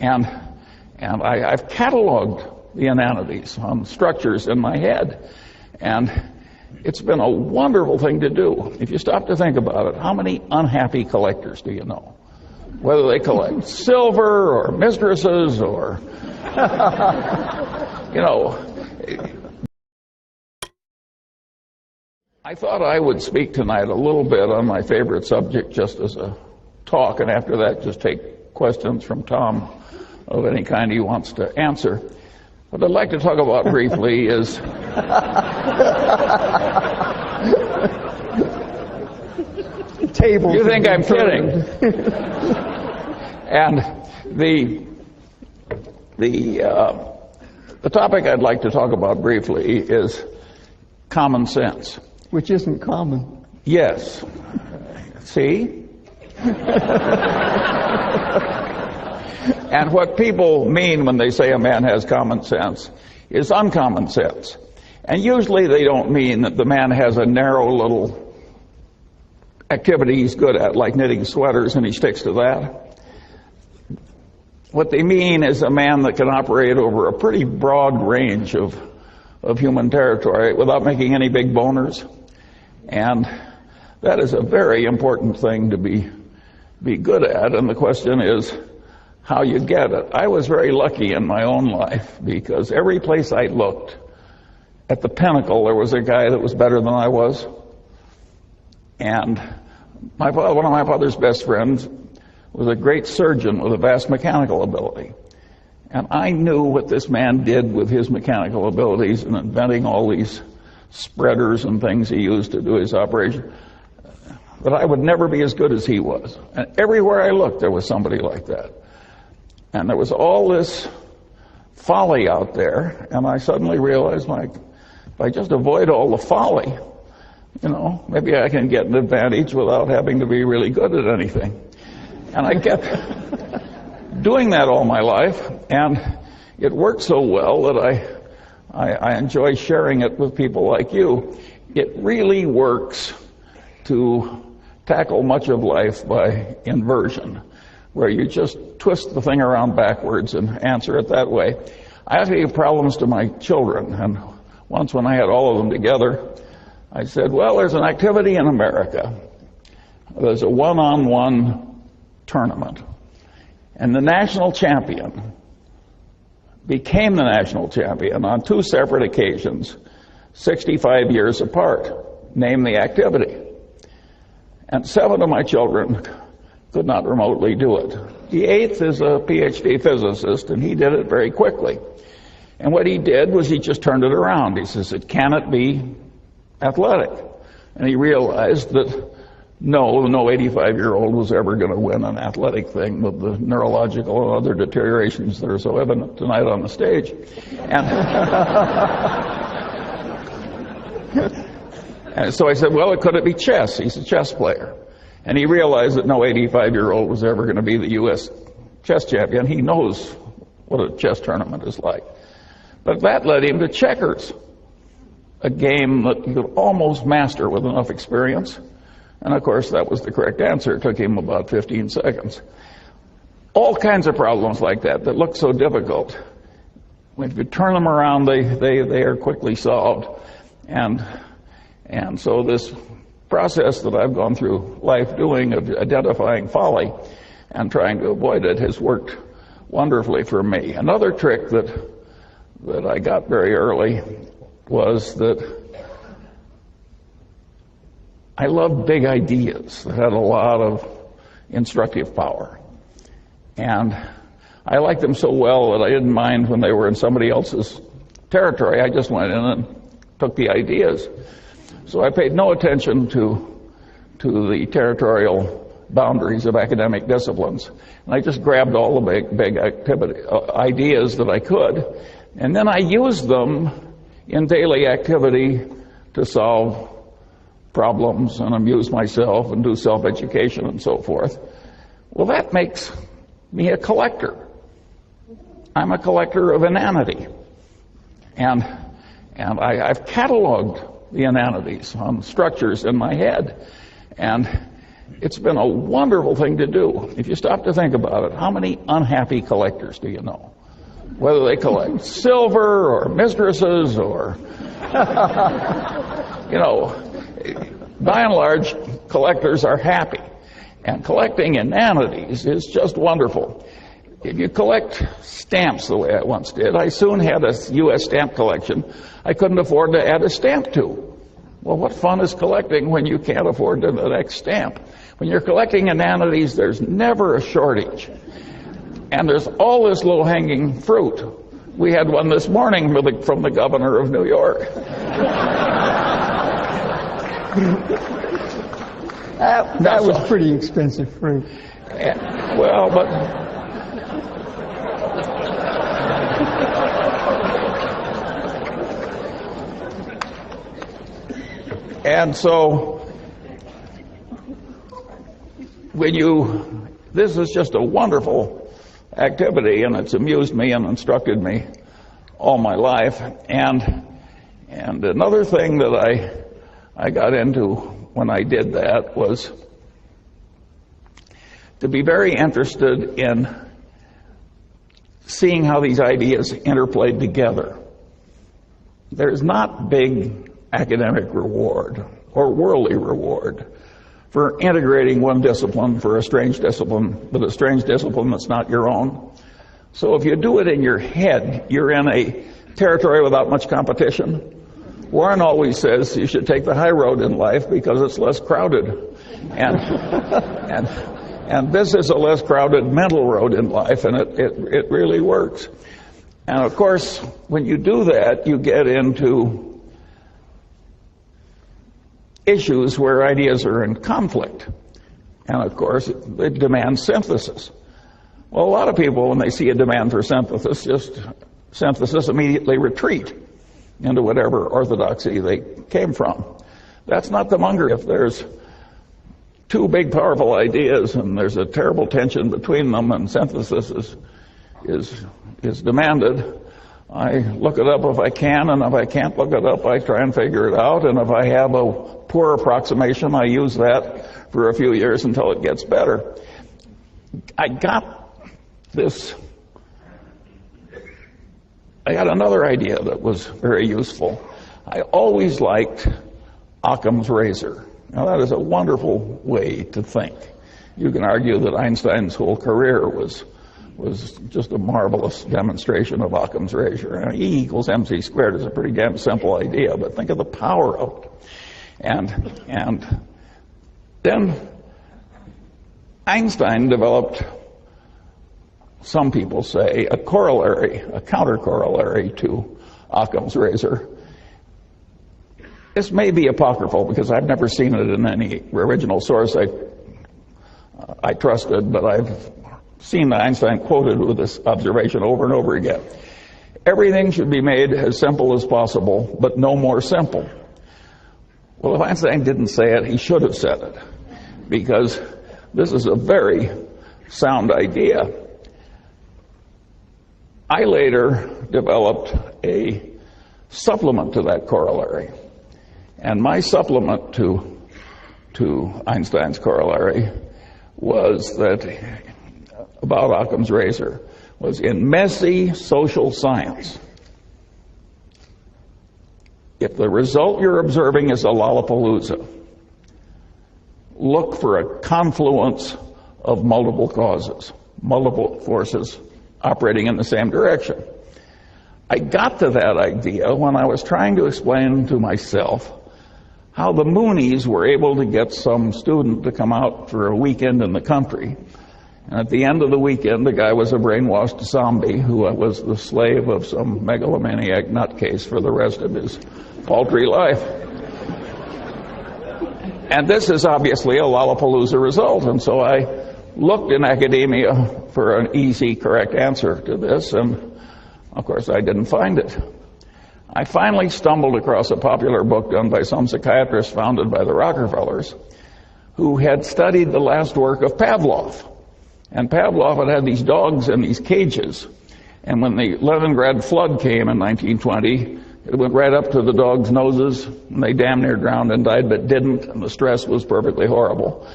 And I've cataloged the inanities on structures in my head. And it's been a wonderful thing to do. If you stop to think about it, how many unhappy collectors do you know? Whether they collect silver or mistresses or, you know. I thought I would speak tonight a little bit on my favorite subject just as a talk, and after that just take questions from Tom of any kind he wants to answer. What I'd like to talk about briefly is table. You think I'm kidding? And the topic I'd like to talk about briefly is common sense. Which isn't common. Yes. See? And what people mean when they say a man has common sense is uncommon sense. And usually they don't mean that the man has a narrow little activity he's good at, like knitting sweaters, and he sticks to that. What they mean is a man that can operate over a pretty broad range of human territory without making any big boners. And that is a very important thing to be good at, and the question is how you get it. I was very lucky in my own life because every place I looked, at the pinnacle, there was a guy that was better than I was. And one of my father's best friends was a great surgeon with a vast mechanical ability. And I knew what this man did with his mechanical abilities in inventing all these spreaders and things he used to do his operation, that I would never be as good as he was. And everywhere I looked, there was somebody like that. And there was all this folly out there, and I suddenly realized, if I just avoid all the folly, you know, maybe I can get an advantage without having to be really good at anything. And I kept doing that all my life, and it worked so well that I enjoy sharing it with people like you. It really works to tackle much of life by inversion, where you just twist the thing around backwards and answer it that way. I actually gave problems to my children, and once when I had all of them together, I said, well, there's an activity in America. There's a one-on-one tournament, and the national champion became the national champion on two separate occasions, 65 years apart. Name the activity. And 7 of my children could not remotely do it. The 8th is a PhD physicist, and he did it very quickly. And what he did was he just turned it around. He says, it cannot be athletic. And he realized that no 85-year-old was ever going to win an athletic thing with the neurological and other deteriorations that are so evident tonight on the stage. And so I said, well, could it be chess? He's a chess player. And he realized that no 85-year-old was ever going to be the U.S. chess champion. He knows what a chess tournament is like. But that led him to checkers, a game that you could almost master with enough experience. And of course, that was the correct answer. It took him about 15 seconds. All kinds of problems like that look so difficult. If you turn them around, they are quickly solved. And so this process that I've gone through life doing of identifying folly and trying to avoid it has worked wonderfully for me. Another trick that I got very early was that I loved big ideas that had a lot of instructive power. And I liked them so well that I didn't mind when they were in somebody else's territory. I just went in and took the ideas. So I paid no attention to the territorial boundaries of academic disciplines. And I just grabbed all the big ideas that I could. And then I used them in daily activity to solve problems and amuse myself and do self-education and so forth. Well, that makes me a collector. I'm a collector of inanity. And I've cataloged the inanities on structures in my head. And it's been a wonderful thing to do. If you stop to think about it, how many unhappy collectors do you know? Whether they collect silver or mistresses or, by and large, collectors are happy. And collecting inanities is just wonderful. If you collect stamps the way I once did, I soon had a U.S. stamp collection I couldn't afford to add a stamp to. Well, what fun is collecting when you can't afford the next stamp? When you're collecting inanities, there's never a shortage. And there's all this low-hanging fruit. We had one this morning from the governor of New York. That was pretty expensive fruit. And so, this is just a wonderful activity, and it's amused me and instructed me all my life. And another thing that I got into when I did that was to be very interested in seeing how these ideas interplayed together. There's not big academic reward or worldly reward for integrating one discipline for a strange discipline, but a strange discipline that's not your own. So if you do it in your head, you're in a territory without much competition. Warren always says you should take the high road in life because it's less crowded. And this is a less crowded mental road in life, and it really works. And of course, when you do that, you get into issues where ideas are in conflict. And of course, it demands synthesis. Well, a lot of people, when they see a demand for synthesis, immediately retreat into whatever orthodoxy they came from. That's not the Munger. If there's two big, powerful ideas and there's a terrible tension between them and synthesis is demanded, I look it up if I can, and if I can't look it up, I try and figure it out, and if I have a poor approximation, I use that for a few years until it gets better. I got another idea that was very useful. I always liked Occam's razor. Now, that is a wonderful way to think. You can argue that Einstein's whole career was just a marvelous demonstration of Occam's razor. E equals mc squared is a pretty damn simple idea, but think of the power of it. And then Einstein developed, some people say, a counter-corollary to Occam's razor. This may be apocryphal because I've never seen it in any original source I trusted, but I've seen Einstein quoted with this observation over and over again. Everything should be made as simple as possible, but no more simple. Well, if Einstein didn't say it, he should have said it, because this is a very sound idea. I later developed a supplement to that corollary. And my supplement to Einstein's corollary was that, about Occam's razor, was in messy social science, if the result you're observing is a Lollapalooza, look for a confluence of multiple causes, multiple forces operating in the same direction. I got to that idea when I was trying to explain to myself how the Moonies were able to get some student to come out for a weekend in the country. And at the end of the weekend, the guy was a brainwashed zombie who was the slave of some megalomaniac nutcase for the rest of his paltry life. And this is obviously a Lollapalooza result. And so I looked in academia for an easy, correct answer to this, and of course I didn't find it. I finally stumbled across a popular book done by some psychiatrist founded by the Rockefellers, who had studied the last work of Pavlov. And Pavlov had these dogs in these cages. And when the Leningrad flood came in 1920, it went right up to the dogs' noses, and they damn near drowned and died, but didn't, and the stress was perfectly horrible.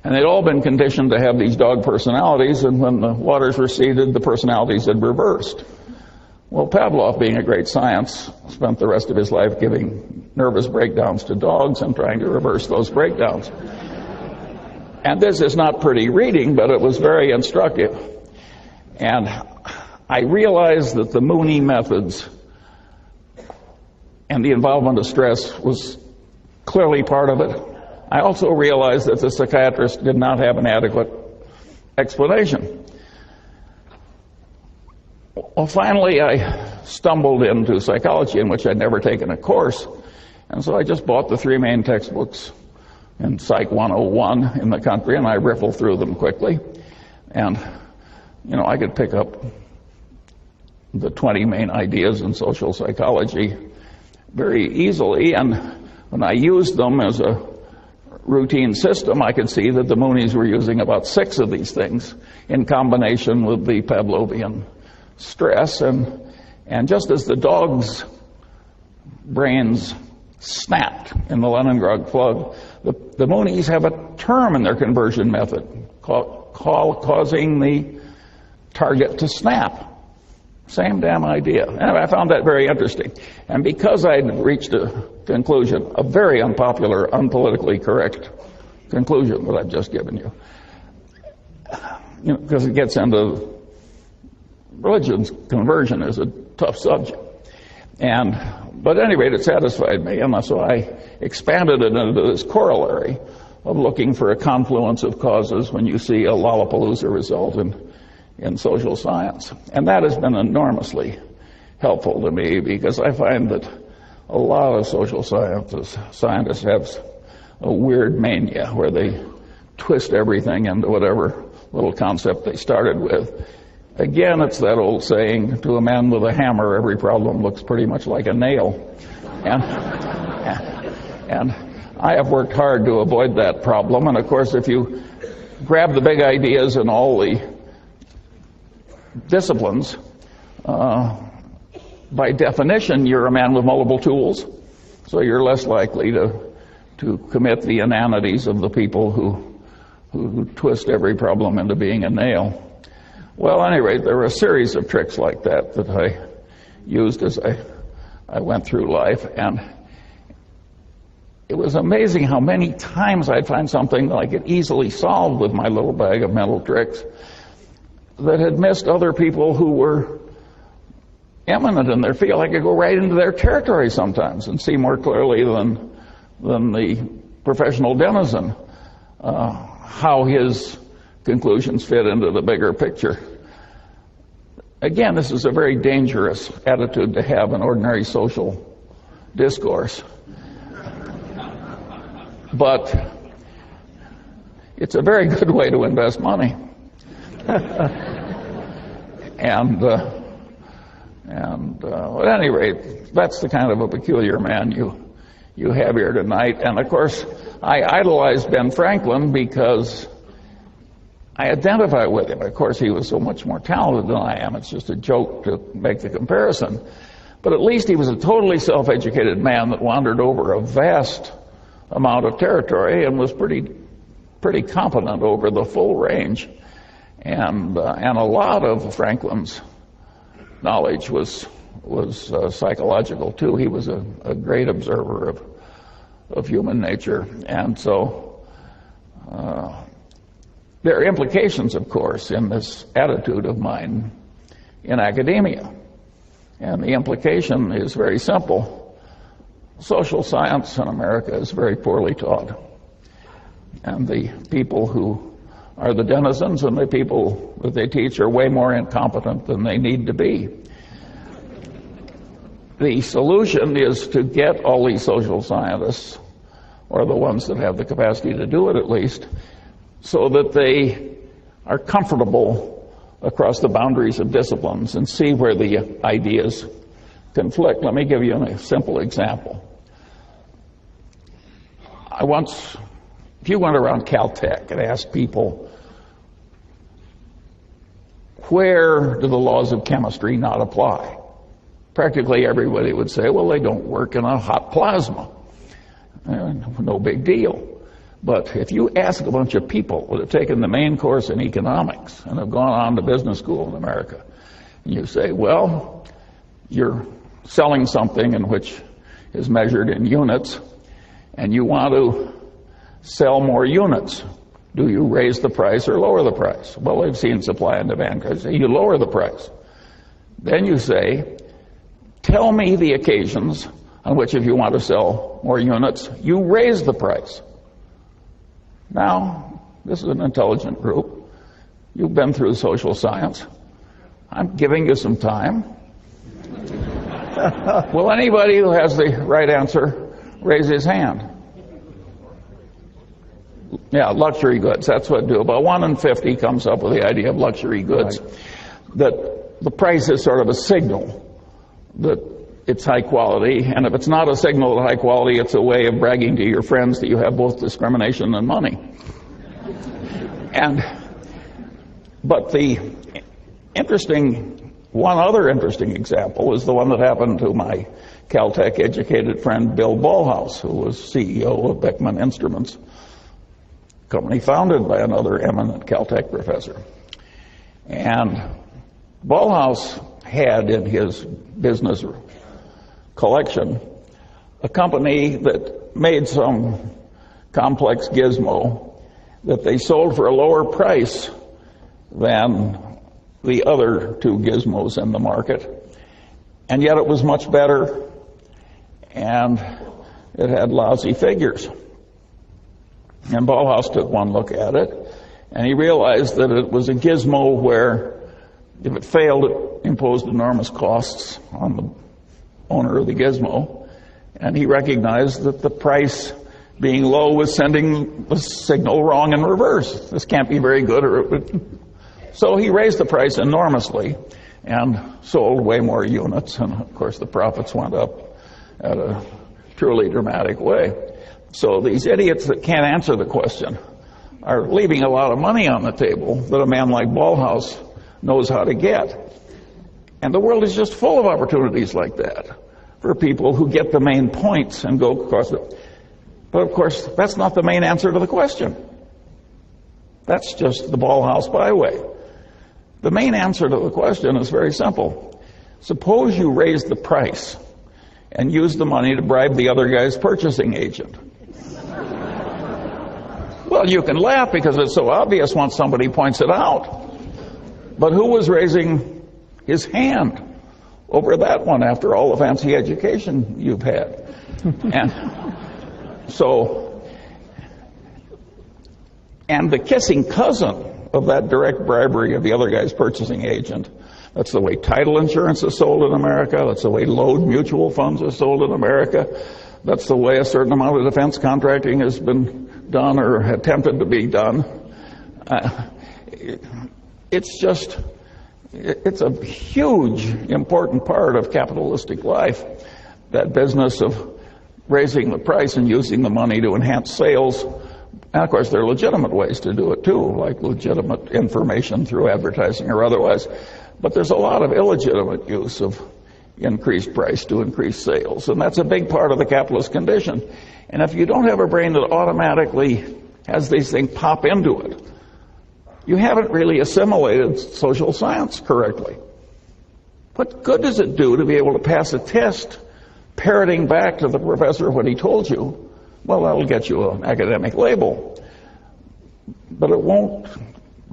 And they'd all been conditioned to have these dog personalities, and when the waters receded, the personalities had reversed. Well, Pavlov, being a great science, spent the rest of his life giving nervous breakdowns to dogs and trying to reverse those breakdowns. And this is not pretty reading, but it was very instructive. And I realized that the Mooney methods and the involvement of stress was clearly part of it. I also realized that the psychiatrist did not have an adequate explanation. Well, finally, I stumbled into psychology, in which I'd never taken a course, and so I just bought the 3 main textbooks in Psych 101 in the country, and I riffled through them quickly. And, I could pick up the 20 main ideas in social psychology very easily, and when I used them as a routine system, I could see that the Moonies were using about 6 of these things in combination with the Pavlovian stress. And just as the dog's brains snapped in the Leningrad flood, the Moonies have a term in their conversion method causing the target to snap. Same damn idea. And I found that very interesting. And because I'd reached a conclusion, a very unpopular, unpolitically correct conclusion that I've just given you, because it gets into religion's conversion is a tough subject. But at any rate, it satisfied me, and so I expanded it into this corollary of looking for a confluence of causes when you see a Lollapalooza result in social science. And that has been enormously helpful to me, because I find that a lot of social scientists have a weird mania where they twist everything into whatever little concept they started with. Again, it's that old saying, to a man with a hammer, every problem looks pretty much like a nail. And I have worked hard to avoid that problem. And of course, if you grab the big ideas in all the disciplines, by definition, you're a man with multiple tools. So you're less likely to commit the inanities of the people who twist every problem into being a nail. Well, at any rate, there were a series of tricks like that I used as I went through life, and it was amazing how many times I'd find something that I could easily solve with my little bag of mental tricks that had missed other people who were eminent in their field. I could go right into their territory sometimes and see more clearly than the professional denizen how his conclusions fit into the bigger picture. Again, this is a very dangerous attitude to have in ordinary social discourse. But it's a very good way to invest money. And at any rate, that's the kind of a peculiar man you have here tonight. And of course, I idolized Ben Franklin because I identify with him. Of course, he was so much more talented than I am. It's just a joke to make the comparison. But at least he was a totally self-educated man that wandered over a vast amount of territory and was pretty competent over the full range. And a lot of Franklin's knowledge was psychological too. He was a great observer of human nature. And so there are implications, of course, in this attitude of mine in academia. And the implication is very simple. Social science in America is very poorly taught. And the people who are the denizens and the people that they teach are way more incompetent than they need to be. The solution is to get all these social scientists, or the ones that have the capacity to do it at least, so that they are comfortable across the boundaries of disciplines and see where the ideas conflict. Let me give you a simple example. If you went around Caltech and asked people, where do the laws of chemistry not apply? Practically everybody would say, well, they don't work in a hot plasma. No big deal. But if you ask a bunch of people that have taken the main course in economics and have gone on to business school in America, and you say, well, you're selling something in which is measured in units, and you want to sell more units. Do you raise the price or lower the price? Well, they've seen supply and demand. You lower the price. Then you say, tell me the occasions on which, if you want to sell more units, you raise the price. Now, this is an intelligent group. You've been through social science. I'm giving you some time. Will anybody who has the right answer raise his hand? Yeah, luxury goods. That's what do. About 1 in 50 comes up with the idea of luxury goods. Right. That the price is sort of a signal that it's high quality, and if it's not a signal of high quality, it's a way of bragging to your friends that you have both discrimination and money. But one other interesting example is the one that happened to my Caltech educated friend Bill Ballhaus, who was CEO of Beckman Instruments, a company founded by another eminent Caltech professor. And Ballhaus had in his business collection a company that made some complex gizmo that they sold for a lower price than the other two gizmos in the market, and yet it was much better, and it had lousy figures. And Ballhaus took one look at it, and he realized that it was a gizmo where, if it failed, it imposed enormous costs on the owner of the gizmo, and he recognized that the price being low was sending the signal wrong in reverse. This can't be very good, or it would. So he raised the price enormously and sold way more units, and of course the profits went up at a truly dramatic way. So these idiots that can't answer the question are leaving a lot of money on the table that a man like Ballhaus knows how to get. And the world is just full of opportunities like that for people who get the main points and go across it. But of course, that's not the main answer to the question. That's just the Ballhaus byway. The main answer to the question is very simple. Suppose you raise the price and use the money to bribe the other guy's purchasing agent. Well, you can laugh because it's so obvious once somebody points it out. But who was raising his hand over that one after all the fancy education you've had? And the kissing cousin of that direct bribery of the other guy's purchasing agent, that's the way title insurance is sold in America, that's the way load mutual funds are sold in America, that's the way a certain amount of defense contracting has been done or attempted to be done. It's a huge, important part of capitalistic life, that business of raising the price and using the money to enhance sales. And of course, there are legitimate ways to do it too, like legitimate information through advertising or otherwise. But there's a lot of illegitimate use of increased price to increase sales, and that's a big part of the capitalist condition. And if you don't have a brain that automatically has these things pop into it, you haven't really assimilated social science correctly. What good does it do to be able to pass a test parroting back to the professor what he told you? Well, that'll get you an academic label, but it won't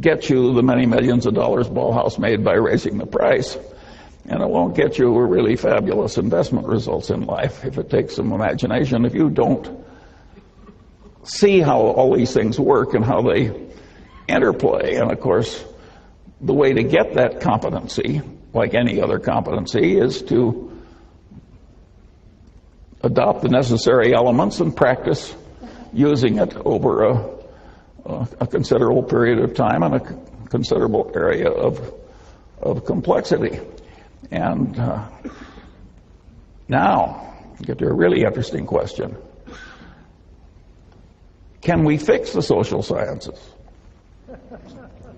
get you the many millions of dollars Ballhaus made by raising the price, and it won't get you really fabulous investment results in life if it takes some imagination. If you don't see how all these things work and how they interplay, and of course, the way to get that competency, like any other competency, is to adopt the necessary elements and practice using it over a considerable period of time and a considerable area of complexity. And now, get to a really interesting question. Can we fix the social sciences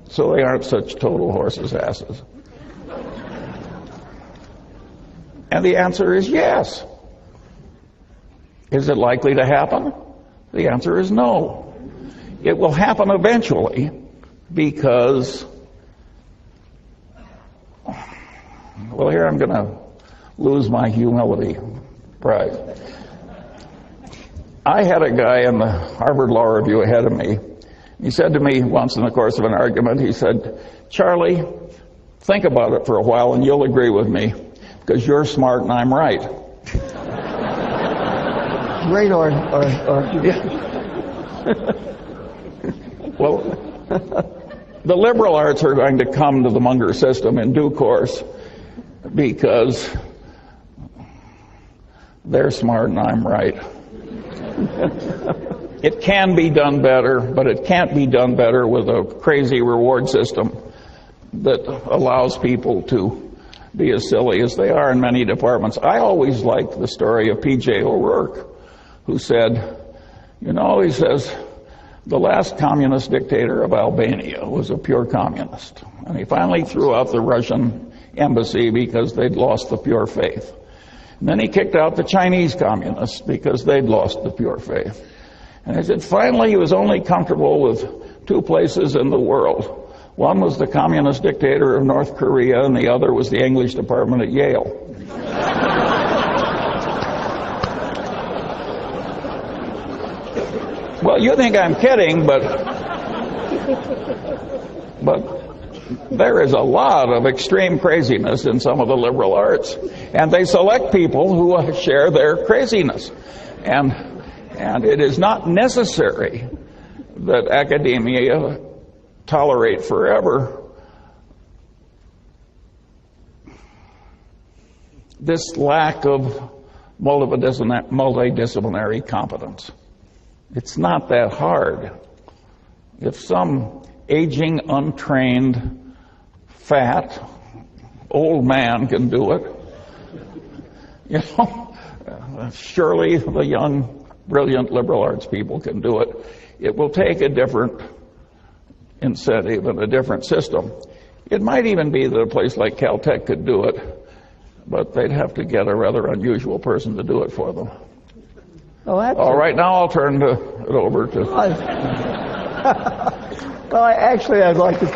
so they aren't such total horses' asses? And the answer is yes. Is it likely to happen? The answer is no. It will happen eventually because, well, here I'm going to lose my humility prize. I had a guy in the Harvard Law Review ahead of me. He said to me once in the course of an argument, he said, "Charlie, think about it for a while and you'll agree with me because you're smart and I'm right." Great argument. Yeah. Well, the liberal arts are going to come to the Munger system in due course because they're smart and I'm right. It can be done better, but it can't be done better with a crazy reward system that allows people to be as silly as they are in many departments. I always liked the story of P.J. O'Rourke, who said, he says, the last communist dictator of Albania was a pure communist. And he finally threw out the Russian embassy because they'd lost the pure faith. And then he kicked out the Chinese communists because they'd lost the pure faith. And he said, finally, he was only comfortable with two places in the world. One was the communist dictator of North Korea, and the other was the English department at Yale. Well, you think I'm kidding, but there is a lot of extreme craziness in some of the liberal arts, and they select people who share their craziness. And it is not necessary that academia tolerate forever this lack of multidisciplinary competence. It's not that hard. If some aging, untrained, fat, old man can do it, surely the young, brilliant liberal arts people can do it. It will take a different incentive and a different system. It might even be that a place like Caltech could do it, but they'd have to get a rather unusual person to do it for them. All right, now I'll turn it over to... Well, I'd like to